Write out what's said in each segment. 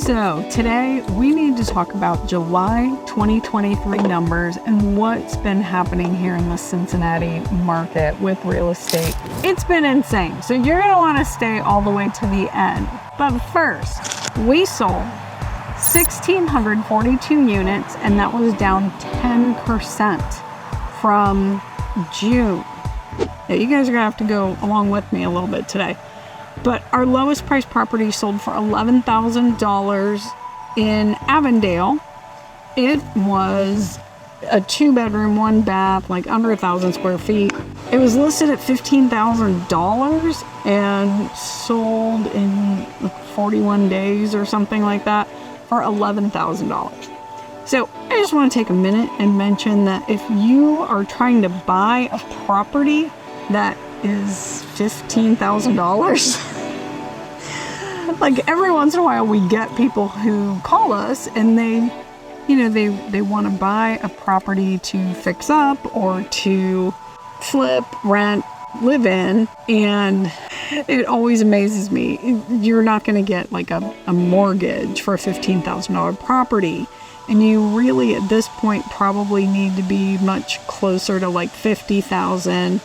So today we need to talk about July 2023 numbers and what's been happening here in the Cincinnati market with real estate. It's been insane. So you're going to want to stay all the way to the end. But first, we sold 1,642 units, and that was down 10% from June. Yeah, you guys are going to have to go along with me a little bit today. But our lowest price property sold for $11,000 in Avondale. It was a 2-bedroom, 1-bath, like under 1,000 square feet. It was listed at $15,000 and sold in 41 days or something like that for $11,000. So I just want to take a minute and mention that if you are trying to buy a property that is $15,000, like every once in a while we get people who call us and they want to buy a property to fix up or to flip, rent, live in, and it always amazes me. You're not going to get like a mortgage for a $15,000 property. And you really, at this point, probably need to be much closer to like $50,000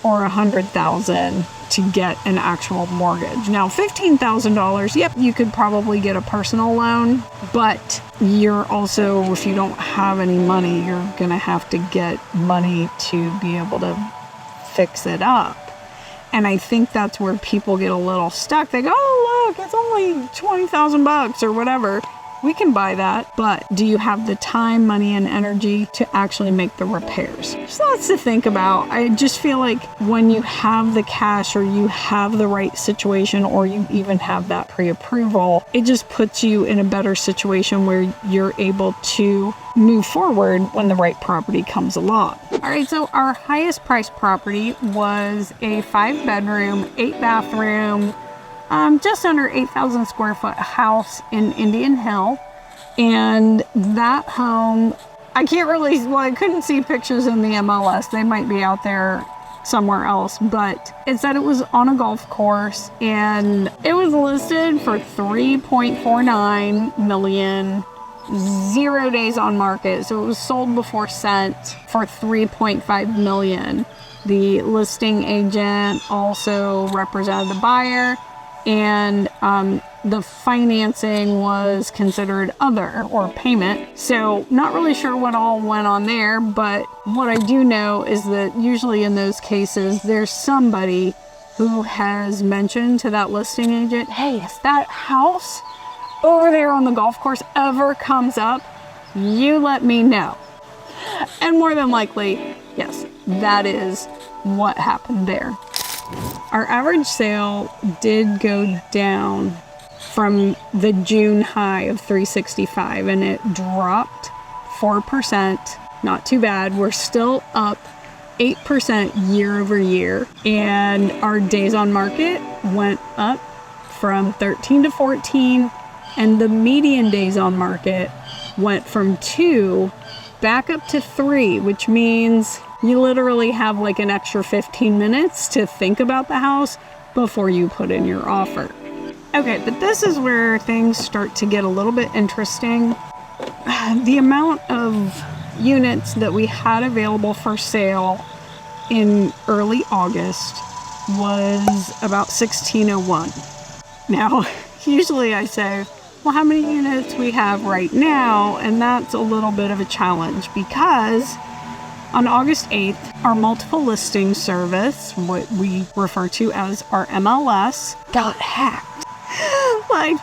or $100,000 to get an actual mortgage. Now, $15,000, yep, you could probably get a personal loan, but you're also, if you don't have any money, you're gonna have to get money to be able to fix it up. And I think that's where people get a little stuck. They go, oh, look, it's only $20,000 or whatever. We can buy that, but do you have the time, money, and energy to actually make the repairs? There's lots to think about. I just feel like when you have the cash or you have the right situation or you even have that pre-approval, it just puts you in a better situation where you're able to move forward when the right property comes along. All right, so our highest priced property was a 5-bedroom, 8-bathroom, just under 8,000 square foot house in Indian Hill. And that home, I couldn't see pictures in the MLS. They might be out there somewhere else, but it said it was on a golf course and it was listed for $3.49 million, 0 days on market. So it was sold before sent for $3.5 million. The listing agent also represented the buyer, and the financing was considered other or payment. So not really sure what all went on there, but what I do know is that usually in those cases, there's somebody who has mentioned to that listing agent, hey, if that house over there on the golf course ever comes up, you let me know. And more than likely, yes, that is what happened there. Our average sale did go down from the June high of 365 and it dropped 4%. Not too bad. We're still up 8% year over year. And our days on market went up from 13 to 14. And the median days on market went from 2 back up to 3, which means you literally have like an extra 15 minutes to think about the house before you put in your offer. Okay, but this is where things start to get a little bit interesting. The amount of units that we had available for sale in early August was about 1,601. Now, usually I say, well, how many units we have right now? And that's a little bit of a challenge because on August 8th, our multiple listing service, what we refer to as our MLS, got hacked. Like,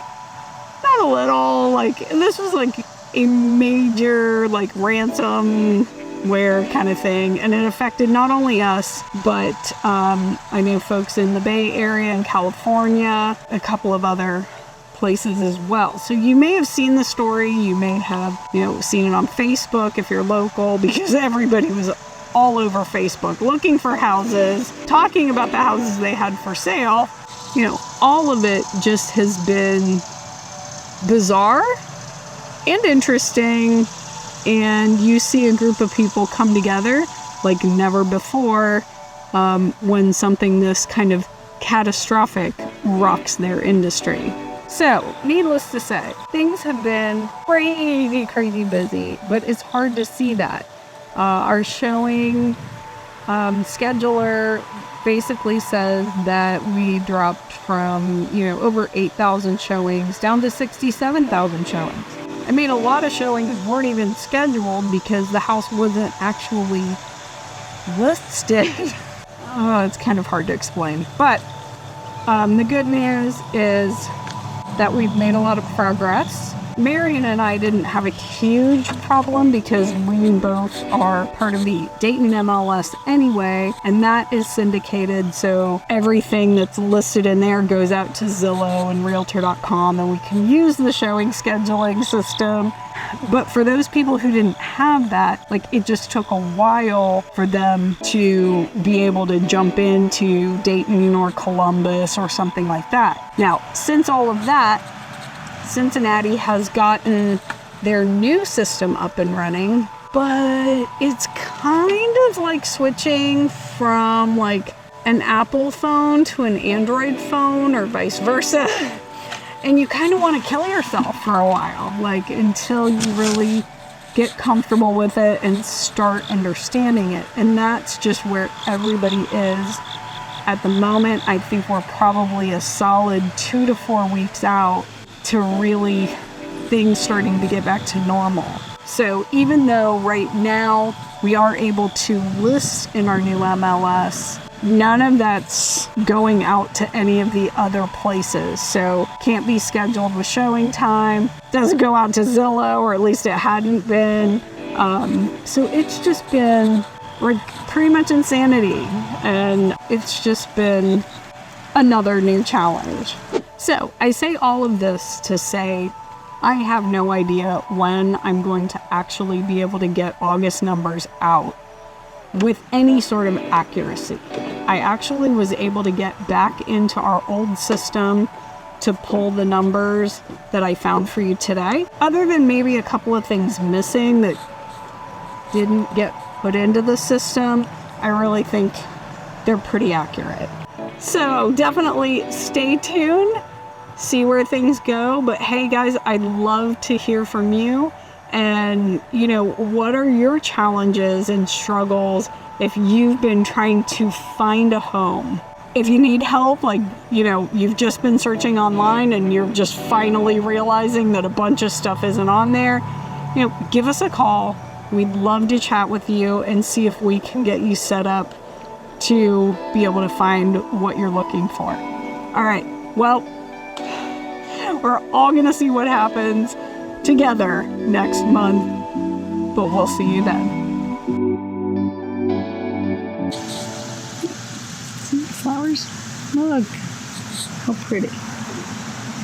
not a little, like, this was like a major, like, ransomware kind of thing. And it affected not only us, but I know folks in the Bay Area and California, a couple of other places as well. So you may have seen the story, you may have, seen it on Facebook if you're local, because everybody was all over Facebook looking for houses, talking about the houses they had for sale. All of it just has been bizarre and interesting, and you see a group of people come together like never before when something this kind of catastrophic rocks their industry. So, needless to say, things have been crazy busy, but it's hard to see that. Our showing scheduler basically says that we dropped from, over 8,000 showings down to 67,000 showings. I mean, a lot of showings weren't even scheduled because the house wasn't actually listed. Oh, it's kind of hard to explain. But the good news is that we've made a lot of progress. Marion and I didn't have a huge problem because we both are part of the Dayton MLS anyway, and that is syndicated, so everything that's listed in there goes out to Zillow and Realtor.com, and we can use the showing scheduling system. But for those people who didn't have that, it just took a while for them to be able to jump into Dayton or Columbus or something like that. Now, since all of that, Cincinnati has gotten their new system up and running, but it's kind of like switching from an Apple phone to an Android phone or vice versa. And you kind of want to kill yourself for a while, until you really get comfortable with it and start understanding it. And that's just where everybody is at the moment. I think we're probably a solid 2 to 4 weeks out to really things starting to get back to normal. So even though right now we are able to list in our new MLS, none of that's going out to any of the other places. So can't be scheduled with showing time, doesn't go out to Zillow, or at least it hadn't been. So it's just been pretty much insanity, and it's just been another new challenge. So I say all of this to say I have no idea when I'm going to actually be able to get August numbers out with any sort of accuracy. I actually was able to get back into our old system to pull the numbers that I found for you today. Other than maybe a couple of things missing that didn't get put into the system, I really think they're pretty accurate. So definitely stay tuned, see where things go. But hey guys, I'd love to hear from you. And what are your challenges and struggles if you've been trying to find a home? If you need help, you've just been searching online and you're just finally realizing that a bunch of stuff isn't on there, give us a call. We'd love to chat with you and see if we can get you set up to be able to find what you're looking for. All right, well, we're all gonna see what happens together next month, but we'll see you then. See the flowers? Look, how pretty.